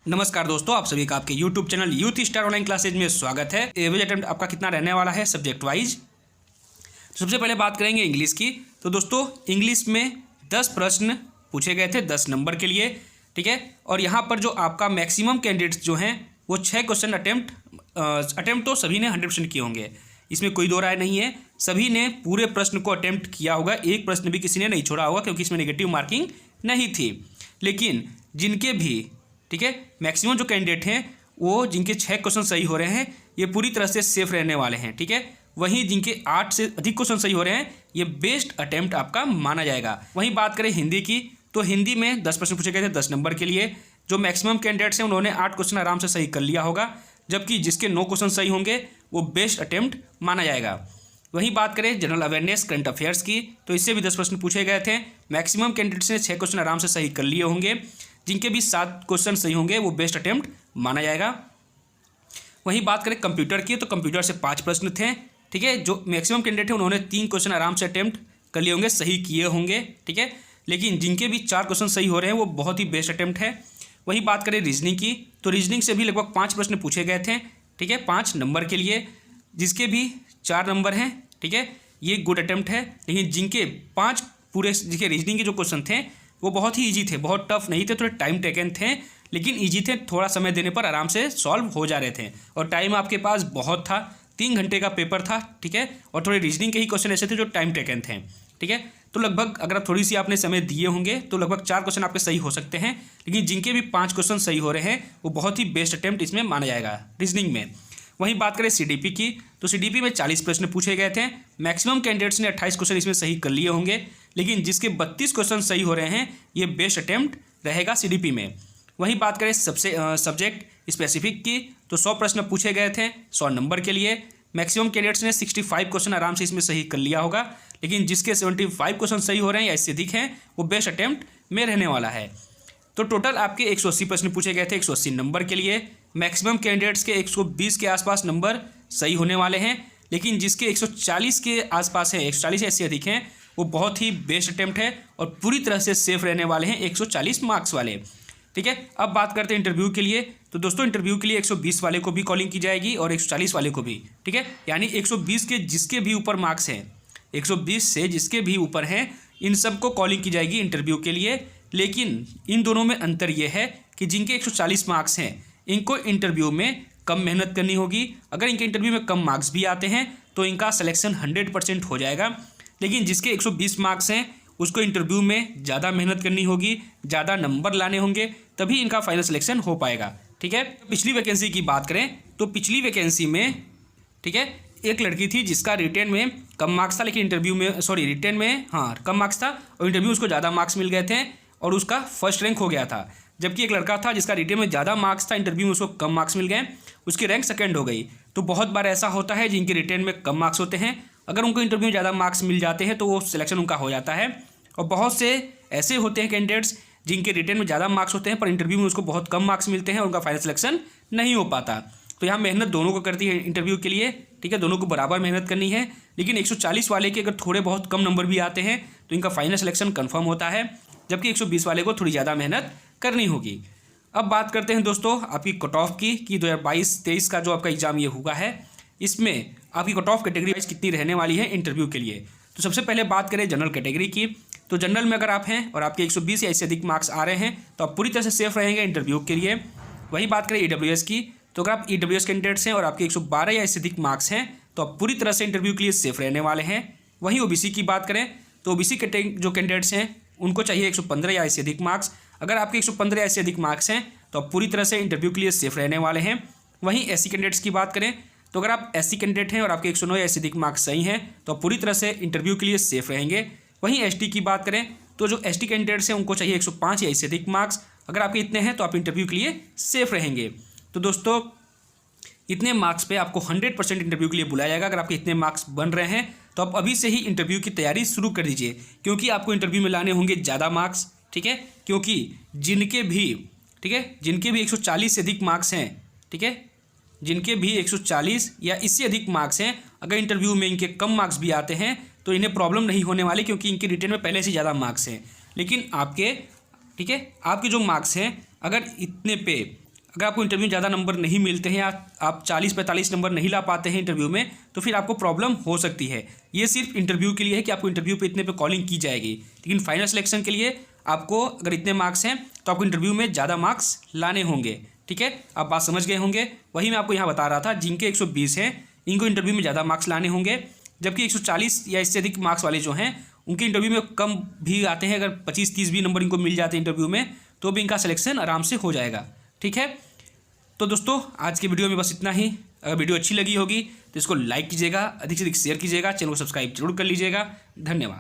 नमस्कार दोस्तों, आप सभी का आपके YouTube channel youth star online classes में स्वागत है। एवरेज अटेम्प्ट आपका कितना रहने वाला है सब्जेक्ट वाइज। सबसे पहले बात करेंगे इंग्लिश की। तो दोस्तों इंग्लिश में 10 प्रश्न पूछे गए थे 10 नंबर के लिए, ठीक है। और यहाँ पर जो आपका मैक्सिमम कैंडिडेट्स जो हैं वो 6 क्वेश्चन अटेम्प्ट तो सभी ने 100% किए होंगे, इसमें कोई दो राय नहीं है। सभी ने पूरे प्रश्न को अटेम्प्ट किया होगा, एक प्रश्न भी किसी ने नहीं छोड़ा होगा क्योंकि इसमें नेगेटिव मार्किंग नहीं थी। लेकिन जिनके भी, ठीक है, मैक्सिमम जो कैंडिडेट हैं वो जिनके 6 क्वेश्चन सही हो रहे हैं ये पूरी तरह से सेफ रहने वाले हैं, ठीक है। वहीं जिनके 8 से अधिक क्वेश्चन सही हो रहे हैं ये बेस्ट अटेम्प्ट आपका माना जाएगा। वहीं बात करें हिंदी की, तो हिंदी में 10 प्रश्न पूछे गए थे 10 नंबर के लिए। जो मैक्सिमम कैंडिडेट्स हैं उन्होंने 8 क्वेश्चन आराम से सही कर लिया होगा, जबकि जिसके 9 क्वेश्चन सही होंगे वो बेस्ट अटेम्प्ट माना जाएगा। वहीं बात करें जनरल अवेयरनेस करंट अफेयर्स की, तो इससे भी 10 प्रश्न पूछे गए थे। मैक्सिमम कैंडिडेट्स ने 6 क्वेश्चन आराम से सही कर लिए होंगे, जिनके भी 7 क्वेश्चन सही होंगे वो बेस्ट अटेम्प्ट माना जाएगा। वहीं बात करें कंप्यूटर की, तो कंप्यूटर से 5 प्रश्न थे, ठीक है। जो मैक्सिमम कैंडिडेट है उन्होंने 3 क्वेश्चन आराम से अटेम्प्ट कर लिए होंगे, सही किए होंगे, ठीक है। लेकिन जिनके भी 4 क्वेश्चन सही हो रहे हैं वो बहुत ही बेस्ट अटेम्प्ट है। वहीं बात करें रीजनिंग की, तो रीजनिंग से भी लगभग 5 प्रश्न पूछे गए थे, ठीक है, 5 नंबर के लिए। जिसके भी 4 नंबर हैं, ठीक है, ये गुड अटेम्प्ट है। लेकिन जिनके 5 पूरे जिनके रीजनिंग के जो क्वेश्चन थे वो बहुत ही ईजी थे, बहुत टफ नहीं थे, थोड़े टाइम टेकन थे, लेकिन ईजी थे, थोड़ा समय देने पर आराम से सॉल्व हो जा रहे थे। और टाइम आपके पास बहुत था, 3 घंटे का पेपर था, ठीक है। और थोड़े रीजनिंग के ही क्वेश्चन ऐसे थे जो टाइम टेकन थे, ठीक है। तो लगभग अगर आप थोड़ी सी आपने समय दिए होंगे तो लगभग 4 क्वेश्चन आपके सही हो सकते हैं। लेकिन जिनके भी 5 क्वेश्चन सही हो रहे हैं वो बहुत ही बेस्ट अटेम्प्ट इसमें माना जाएगा रीजनिंग में। वहीं बात करें सीडीपी की, तो सीडीपी में 40 प्रश्न पूछे गए थे। मैक्सिमम कैंडिडेट्स ने 28 क्वेश्चन इसमें सही कर लिए होंगे, लेकिन जिसके 32 क्वेश्चन सही हो रहे हैं ये बेस्ट अटेम्प्ट रहेगा सीडीपी में। वहीं बात करें सब्जेक्ट स्पेसिफिक की, तो 100 प्रश्न पूछे गए थे 100 नंबर के लिए। मैक्सिमम कैंडिडेट्स ने 65 क्वेश्चन आराम से इसमें सही कर लिया होगा, लेकिन जिसके 75 क्वेश्चन सही हो रहे हैं या इससे अधिक हैं वो बेस्ट अटेम्प्ट में रहने वाला है। तो टोटल आपके 180 प्रश्न पूछे गए थे 180 नंबर के लिए। मैक्सिमम कैंडिडेट्स के 120 के आसपास नंबर सही होने वाले हैं, लेकिन जिसके 140 के आसपास हैं, 140 ऐसे अधिक हैं, वो बहुत ही बेस्ट अटेम्प्ट है और पूरी तरह से सेफ रहने वाले हैं 140 मार्क्स वाले, ठीक है। अब बात करते हैं इंटरव्यू के लिए। तो दोस्तों इंटरव्यू के लिए 120 वाले को भी कॉलिंग की जाएगी और 140 वाले को भी, ठीक है। यानी 120 के जिसके भी ऊपर मार्क्स हैं, 120 से जिसके भी ऊपर हैं, इन सबको कॉलिंग की जाएगी इंटरव्यू के लिए। लेकिन इन दोनों में अंतर यह है कि जिनके 140 मार्क्स हैं इनको इंटरव्यू में कम मेहनत करनी होगी। अगर इनके इंटरव्यू में कम मार्क्स भी आते हैं तो इनका सिलेक्शन 100% हो जाएगा। लेकिन जिसके 120 मार्क्स हैं उसको इंटरव्यू में ज़्यादा मेहनत करनी होगी, ज़्यादा नंबर लाने होंगे, तभी इनका फाइनल सिलेक्शन हो पाएगा, ठीक है। पिछली वैकेंसी की बात करें तो पिछली वैकेंसी में, ठीक है, एक लड़की थी जिसका रिटेन में कम मार्क्स था, लेकिन इंटरव्यू में रिटेन में कम मार्क्स था और इंटरव्यू उसको ज़्यादा मार्क्स मिल गए थे और उसका फर्स्ट रैंक हो गया था। जबकि एक लड़का था जिसका रिटेन में ज़्यादा मार्क्स था, इंटरव्यू में उसको कम मार्क्स मिल गए, उसकी रैंक सेकंड हो गई। तो बहुत बार ऐसा होता है जिनके रिटेन में कम मार्क्स होते हैं, अगर उनको इंटरव्यू में ज़्यादा मार्क्स मिल जाते हैं तो वो सिलेक्शन उनका हो जाता है। और बहुत से ऐसे होते हैं कैंडिडेट्स जिनके रिटेन में ज़्यादा मार्क्स होते हैं पर इंटरव्यू में उसको बहुत कम मार्क्स मिलते हैं और उनका फाइनल सिलेक्शन नहीं हो पाता। तो यहाँ मेहनत दोनों को करती है इंटरव्यू के लिए, ठीक है, दोनों को बराबर मेहनत करनी है। लेकिन 140 वाले के अगर थोड़े बहुत कम नंबर भी आते हैं तो इनका फाइनल सिलेक्शन कन्फर्म होता है, जबकि 120 वाले को थोड़ी ज़्यादा मेहनत करनी होगी। अब बात करते हैं दोस्तों आपकी कट ऑफ की कि 2022-23 का जो आपका एग्जाम ये हुआ है, इसमें आपकी कट ऑफ कैटेगरी वाइज कितनी रहने वाली है इंटरव्यू के लिए। तो सबसे पहले बात करें जनरल कैटेगरी की, तो जनरल में अगर आप हैं और आपके 120 या इससे अधिक मार्क्स आ रहे हैं तो आप पूरी तरह से सेफ रहेंगे इंटरव्यू के लिए। वहीं बात करें ईडब्ल्यूएस की, तो अगर आप ईडब्ल्यूएस कैंडिडेट्स हैं और आपके 112 या इससे अधिक मार्क्स हैं तो आप पूरी तरह से इंटरव्यू के लिए सेफ रहने वाले हैं। वहीं ओबीसी की बात करें तो ओबीसी जो कैंडिडेट्स हैं उनको चाहिए 115 या इससे अधिक मार्क्स। अगर आपके 115 या इससे अधिक मार्क्स हैं तो आप पूरी तरह से इंटरव्यू के लिए सेफ रहने वाले हैं। वहीं एससी कैंडिडेट्स की बात करें तो अगर आप एससी कैंडिडेट हैं और आपके 109 या इससे अधिक मार्क्स सही हैं तो आप पूरी तरह से इंटरव्यू के लिए सेफ रहेंगे। वहीं एसटी की बात करें तो जो एसटी कैंडिडेट्स हैं उनको चाहिए 105 या इससे अधिक मार्क्स। अगर आपके इतने हैं तो आप इंटरव्यू के लिए सेफ रहेंगे। तो दोस्तों इतने मार्क्स पे आपको 100% इंटरव्यू के लिए बुलाया जाएगा। अगर आपके इतने मार्क्स बन रहे हैं तो आप अभी से ही इंटरव्यू की तैयारी शुरू कर दीजिए, क्योंकि आपको इंटरव्यू में लाने होंगे ज़्यादा मार्क्स, ठीक है। क्योंकि जिनके भी 140 से अधिक मार्क्स हैं, ठीक है, जिनके भी 140 या इससे अधिक मार्क्स हैं, अगर इंटरव्यू में इनके कम मार्क्स भी आते हैं तो इन्हें प्रॉब्लम नहीं होने वाली, क्योंकि इनके रिटेन में पहले से ज़्यादा मार्क्स हैं। लेकिन आपके, ठीक है, आपके जो मार्क्स हैं अगर इतने पे अगर आपको इंटरव्यू में ज़्यादा नंबर नहीं मिलते हैं या आप 40-45 नंबर नहीं ला पाते हैं इंटरव्यू में, तो फिर आपको प्रॉब्लम हो सकती है। ये सिर्फ इंटरव्यू के लिए है कि आपको इंटरव्यू पे इतने पे कॉलिंग की जाएगी, लेकिन फाइनल सिलेक्शन के लिए आपको अगर इतने मार्क्स हैं तो आपको इंटरव्यू में ज़्यादा मार्क्स लाने होंगे। ठीक है, आप बात समझ गए होंगे। वही मैं आपको यहाँ बता रहा था, जिनके 120 हैं इनको इंटरव्यू में ज़्यादा मार्क्स लाने होंगे, जबकि 140 या इससे अधिक मार्क्स वाले जो हैं उनके इंटरव्यू में कम भी आते हैं। अगर 25-30 भी नंबर इनको मिल जाते हैं इंटरव्यू में तो भी इनका सिलेक्शन आराम से हो जाएगा। ठीक है, तो दोस्तों आज की वीडियो में बस इतना ही। अगर वीडियो अच्छी लगी होगी तो इसको लाइक कीजिएगा, अधिक से अधिक शेयर कीजिएगा, चैनल को सब्सक्राइब जरूर कर लीजिएगा। धन्यवाद।